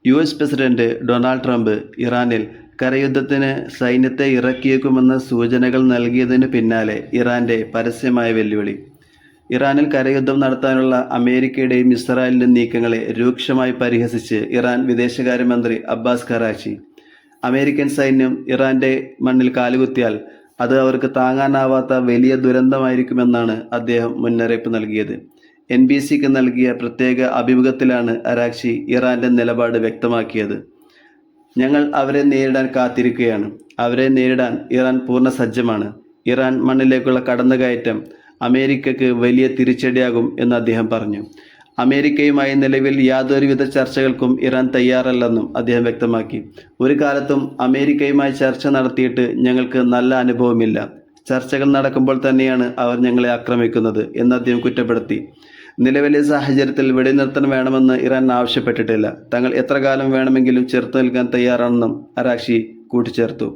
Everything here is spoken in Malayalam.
യുഎസ് പ്രസിഡന്റ് ഡൊണാൾഡ് ട്രംപ് ഇറാനിൽ കരയുദ്ധത്തിന് സൈന്യത്തെ ഇറക്കിയേക്കുമെന്ന സൂചനകൾ നൽകിയതിന് പിന്നാലെ ഇറാന്റെ പരസ്യമായ വെല്ലുവിളി. ഇറാനിൽ കരയുദ്ധം നടത്താനുള്ള അമേരിക്കയുടെയും ഇസ്രായേലിന്റെയും നീക്കങ്ങളെ രൂക്ഷമായി പരിഹസിച്ച് ഇറാൻ വിദേശകാര്യമന്ത്രി അബ്ബാസ് ഖറാച്ചി. അമേരിക്കൻ സൈന്യം ഇറാന്റെ മണ്ണിൽ കാലുകുത്തിയാൽ അത് അവർക്ക് താങ്ങാനാവാത്ത വലിയ ദുരന്തമായിരിക്കുമെന്നാണ് അദ്ദേഹം മുന്നറിയിപ്പ് നൽകിയത്. NBCക്ക് നൽകിയ പ്രത്യേക അഭിമുഖത്തിലാണ് അറാഗ്ചി ഇറാന്റെ നിലപാട് വ്യക്തമാക്കിയത്. ഞങ്ങൾ അവരെ നേരിടാൻ കാത്തിരിക്കുകയാണ്. അവരെ നേരിടാൻ ഇറാൻ പൂർണ്ണ സജ്ജമാണ്. ഇറാൻ മണ്ണിലേക്കുള്ള കടന്നുകയറ്റം അമേരിക്കക്ക് വലിയ തിരിച്ചടിയാകും എന്ന് അദ്ദേഹം പറഞ്ഞു. അമേരിക്കയുമായി നിലവിൽ യാതൊരുവിധ ചർച്ചകൾക്കും ഇറാൻ തയ്യാറല്ലെന്നും അദ്ദേഹം വ്യക്തമാക്കി. ഒരു കാലത്തും അമേരിക്കയുമായി ചർച്ച നടത്തിയിട്ട് ഞങ്ങൾക്ക് നല്ല അനുഭവമില്ല. ചർച്ചകൾ നടക്കുമ്പോൾ തന്നെയാണ് അവർ ഞങ്ങളെ ആക്രമിക്കുന്നത് എന്ന് അദ്ദേഹം കുറ്റപ്പെടുത്തി. നിലവിലെ സാഹചര്യത്തിൽ വെടിനിർത്തൽ വേണമെന്ന് ഇറാൻ ആവശ്യപ്പെട്ടിട്ടില്ല. തങ്ങൾ എത്ര കാലം വേണമെങ്കിലും ചെറുത്തു നിൽക്കാൻ തയ്യാറാണെന്നും അറാഗ്ചി കൂട്ടിച്ചേർത്തു.